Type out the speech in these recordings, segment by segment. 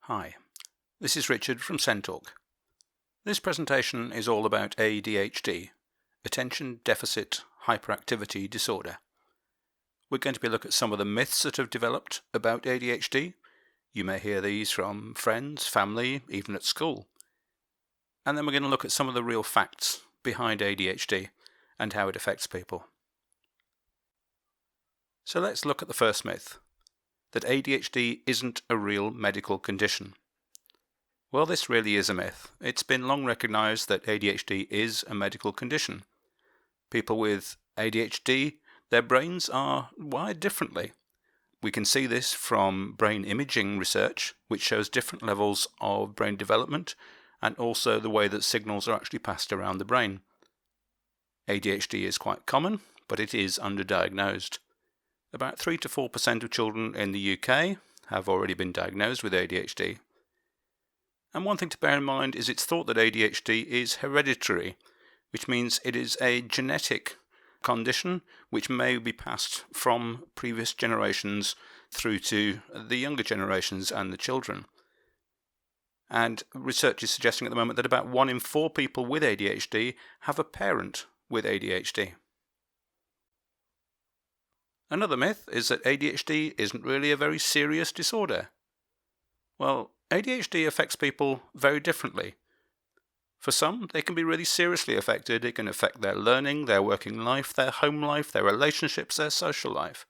Hi, this is Richard from SEN Talk. This presentation is all about ADHD, Attention Deficit Hyperactivity Disorder. We're going to be looking at some of the myths that have developed about ADHD. You may hear these from friends, family, even at school. And then we're going to look at some of the real facts behind ADHD and how it affects people. So let's look at the first myth, that ADHD isn't a real medical condition. Well, this really is a myth. It's been long recognised that ADHD is a medical condition. People with ADHD, their brains are wired differently. We can see this from brain imaging research, which shows different levels of brain development and also the way that signals are actually passed around the brain. ADHD is quite common, but it is underdiagnosed. About 3 to 4% of children in the UK have already been diagnosed with ADHD. And one thing to bear in mind is it's thought that ADHD is hereditary, which means it is a genetic condition which may be passed from previous generations through to the younger generations and the children. And research is suggesting at the moment that about 1 in 4 people with ADHD have a parent with ADHD. Another myth is that ADHD isn't really a very serious disorder. Well, ADHD affects people very differently. For some, they can be really seriously affected. It can affect their learning, their working life, their home life, their relationships, their social life.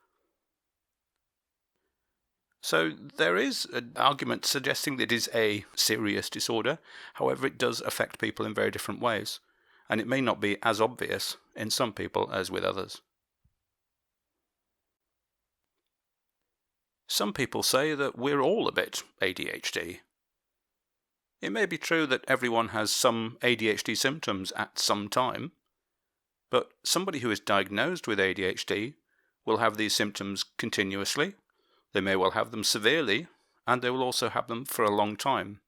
So there is an argument suggesting that it is a serious disorder. However, it does affect people in very different ways, and it may not be as obvious in some people as with others. Some people say that we're all a bit ADHD. It may be true that everyone has some ADHD symptoms at some time, but somebody who is diagnosed with ADHD will have these symptoms continuously. They may well have them severely, and they will also have them for a long time.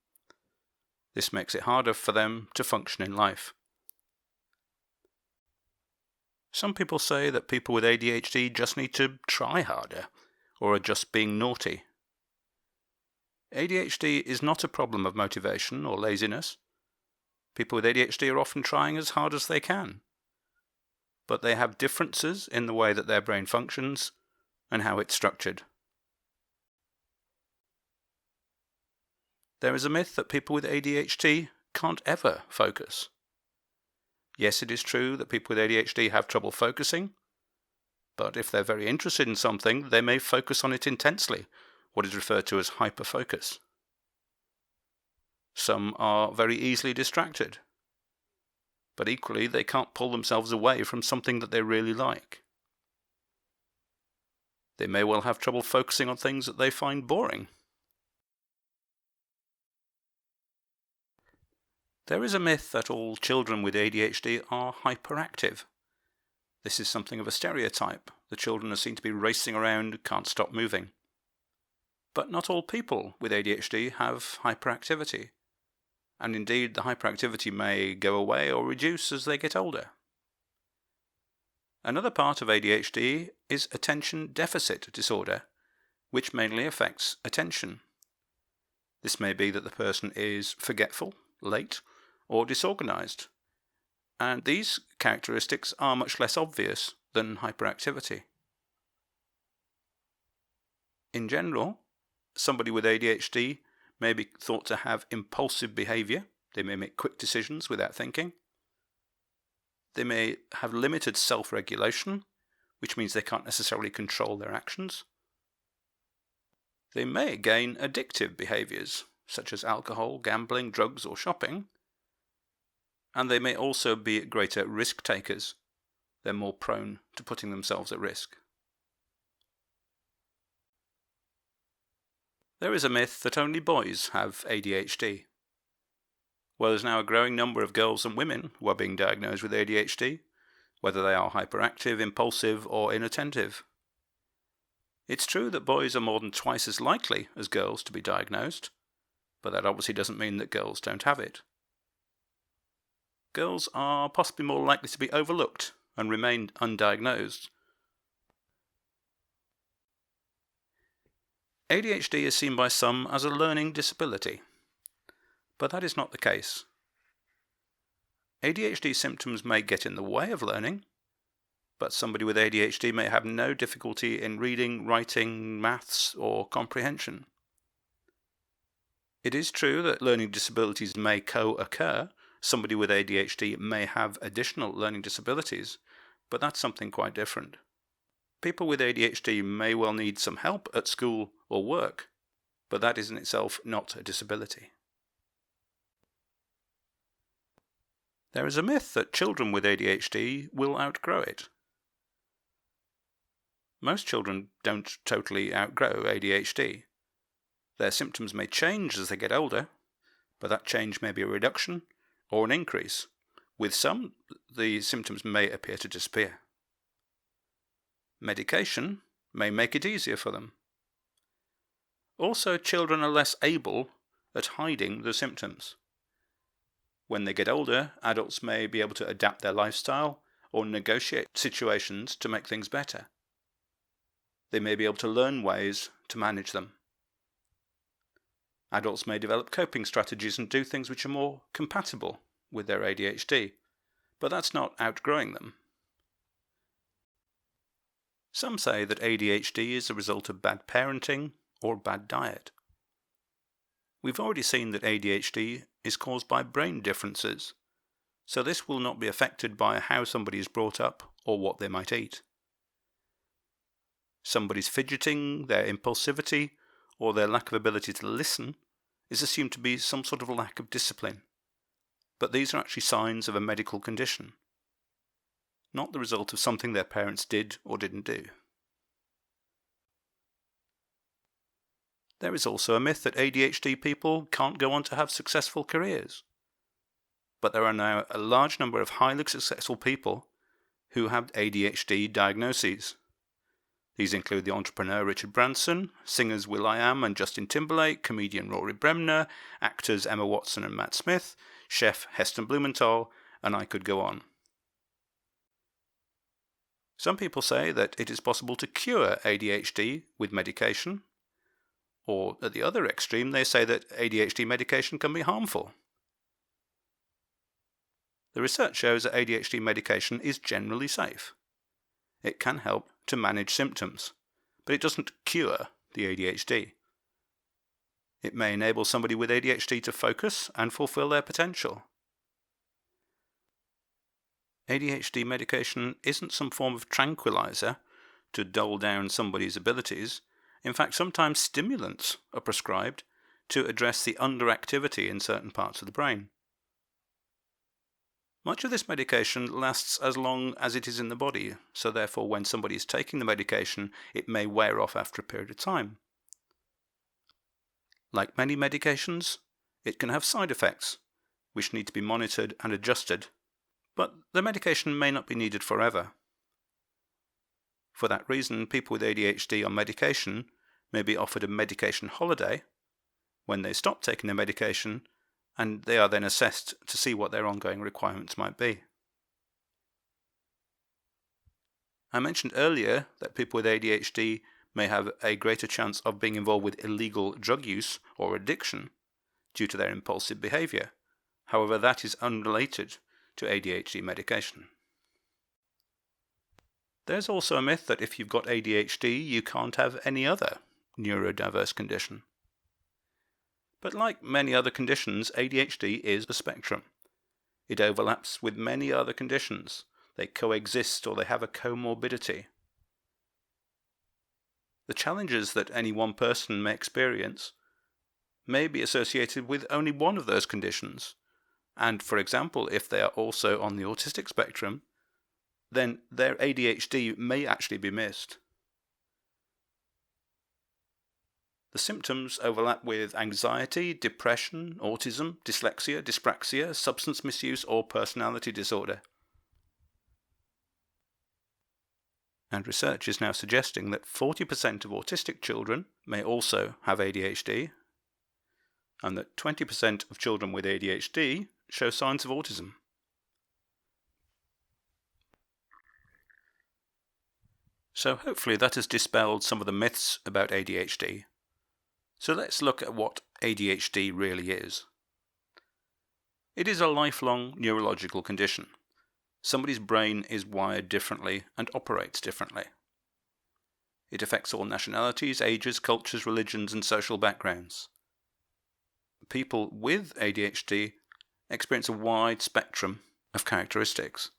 This makes it harder for them to function in life. Some people say that people with ADHD just need to try harder, or are just being naughty. ADHD is not a problem of motivation or laziness. People with ADHD are often trying as hard as they can, but they have differences in the way that their brain functions and how it's structured. There is a myth that people with ADHD can't ever focus. Yes, it is true that people with ADHD have trouble focusing, but if they're very interested in something, they may focus on it intensely, what is referred to as hyperfocus. Some are very easily distracted, but equally they can't pull themselves away from something that they really like. They may well have trouble focusing on things that they find boring. There is a myth that all children with ADHD are hyperactive. This is something of a stereotype. The children are seen to be racing around, can't stop moving. But not all people with ADHD have hyperactivity. And indeed, the hyperactivity may go away or reduce as they get older. Another part of ADHD is attention deficit disorder, which mainly affects attention. This may be that the person is forgetful, late, or disorganized. And these characteristics are much less obvious than hyperactivity. In general, somebody with ADHD may be thought to have impulsive behavior. They may make quick decisions without thinking. They may have limited self-regulation, which means they can't necessarily control their actions. They may gain addictive behaviors, such as alcohol, gambling, drugs, or shopping. And they may also be greater risk takers. They're more prone to putting themselves at risk. There is a myth that only boys have ADHD. Well, there's now a growing number of girls and women who are being diagnosed with ADHD, whether they are hyperactive, impulsive, or inattentive. It's true that boys are more than twice as likely as girls to be diagnosed, but that obviously doesn't mean that girls don't have it. Girls are possibly more likely to be overlooked and remain undiagnosed. ADHD is seen by some as a learning disability, but that is not the case. ADHD symptoms may get in the way of learning, but somebody with ADHD may have no difficulty in reading, writing, maths, or comprehension. It is true that learning disabilities may co-occur. Somebody with ADHD may have additional learning disabilities, but that's something quite different. People with ADHD may well need some help at school or work, but that is in itself not a disability. There is a myth that children with ADHD will outgrow it. Most children don't totally outgrow ADHD. Their symptoms may change as they get older, but that change may be a reduction or an increase. With some, the symptoms may appear to disappear. Medication may make it easier for them. Also, children are less able at hiding the symptoms. When they get older, adults may be able to adapt their lifestyle or negotiate situations to make things better. They may be able to learn ways to manage them. Adults may develop coping strategies and do things which are more compatible with their ADHD, but that's not outgrowing them. Some say that ADHD is a result of bad parenting or bad diet. We've already seen that ADHD is caused by brain differences, so this will not be affected by how somebody is brought up or what they might eat. Somebody's fidgeting, their impulsivity, or their lack of ability to listen is assumed to be some sort of lack of discipline, but these are actually signs of a medical condition, not the result of something their parents did or didn't do. There is also a myth that ADHD people can't go on to have successful careers. But there are now a large number of highly successful people who have ADHD diagnoses. These include the entrepreneur Richard Branson, singers will.i.am and Justin Timberlake, comedian Rory Bremner, actors Emma Watson and Matt Smith, chef Heston Blumenthal, and I could go on. Some people say that it is possible to cure ADHD with medication, or at the other extreme they say that ADHD medication can be harmful. The research shows that ADHD medication is generally safe. It can help to manage symptoms, but it doesn't cure the ADHD. It may enable somebody with ADHD to focus and fulfill their potential. ADHD medication isn't some form of tranquilizer to dull down somebody's abilities. In fact, sometimes stimulants are prescribed to address the underactivity in certain parts of the brain. Much of this medication lasts as long as it is in the body, so therefore when somebody is taking the medication, it may wear off after a period of time. Like many medications, it can have side effects, which need to be monitored and adjusted, but the medication may not be needed forever. For that reason, people with ADHD on medication may be offered a medication holiday when they stop taking their medication, and they are then assessed to see what their ongoing requirements might be. I mentioned earlier that people with ADHD may have a greater chance of being involved with illegal drug use or addiction due to their impulsive behaviour. However, that is unrelated to ADHD medication. There's also a myth that if you've got ADHD, you can't have any other neurodiverse condition. But like many other conditions, ADHD is a spectrum. It overlaps with many other conditions. They coexist or they have a comorbidity. The challenges that any one person may experience may be associated with only one of those conditions. And for example, if they are also on the autistic spectrum, then their ADHD may actually be missed. The symptoms overlap with anxiety, depression, autism, dyslexia, dyspraxia, substance misuse, or personality disorder. And research is now suggesting that 40% of autistic children may also have ADHD, and that 20% of children with ADHD show signs of autism. So hopefully that has dispelled some of the myths about ADHD, So let's look at what ADHD really is. It is a lifelong neurological condition. Somebody's brain is wired differently and operates differently. It affects all nationalities, ages, cultures, religions, and social backgrounds. People with ADHD experience a wide spectrum of characteristics.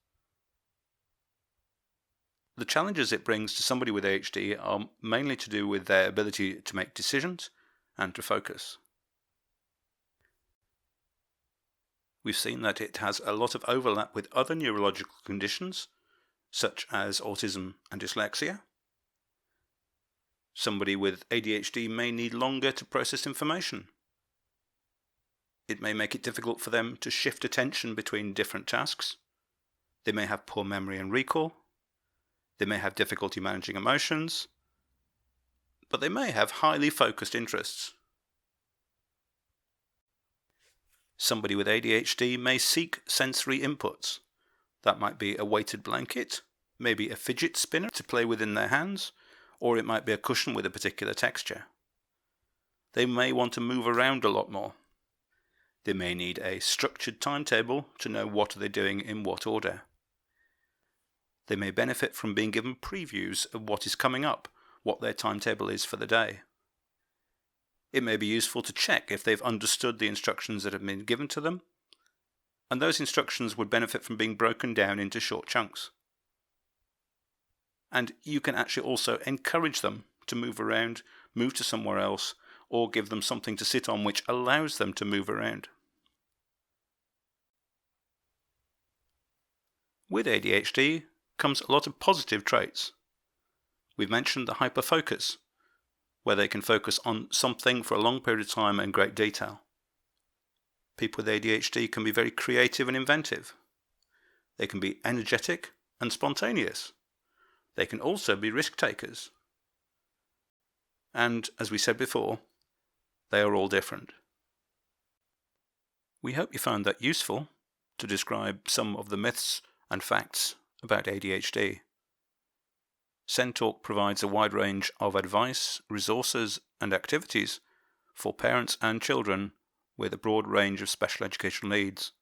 The challenges it brings to somebody with ADHD are mainly to do with their ability to make decisions and to focus. We've seen that it has a lot of overlap with other neurological conditions, such as autism and dyslexia. Somebody with ADHD may need longer to process information. It may make it difficult for them to shift attention between different tasks. They may have poor memory and recall. They may have difficulty managing emotions. But they may have highly focused interests. Somebody with ADHD may seek sensory inputs. That might be a weighted blanket, maybe a fidget spinner to play with in their hands, or it might be a cushion with a particular texture. They may want to move around a lot more. They may need a structured timetable to know what they're doing in what order. They may benefit from being given previews of what is coming up, what their timetable is for the day. It may be useful to check if they've understood the instructions that have been given to them, and those instructions would benefit from being broken down into short chunks. And you can actually also encourage them to move around, move to somewhere else, or give them something to sit on which allows them to move around. With ADHD comes a lot of positive traits. We've mentioned the hyperfocus, where they can focus on something for a long period of time in great detail. People with ADHD can be very creative and inventive. They can be energetic and spontaneous. They can also be risk takers. And, as we said before, they are all different. We hope you found that useful to describe some of the myths and facts about ADHD. SEN Talk provides a wide range of advice, resources, and activities for parents and children with a broad range of special educational needs.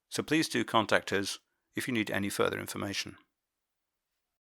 So please do contact us if you need any further information.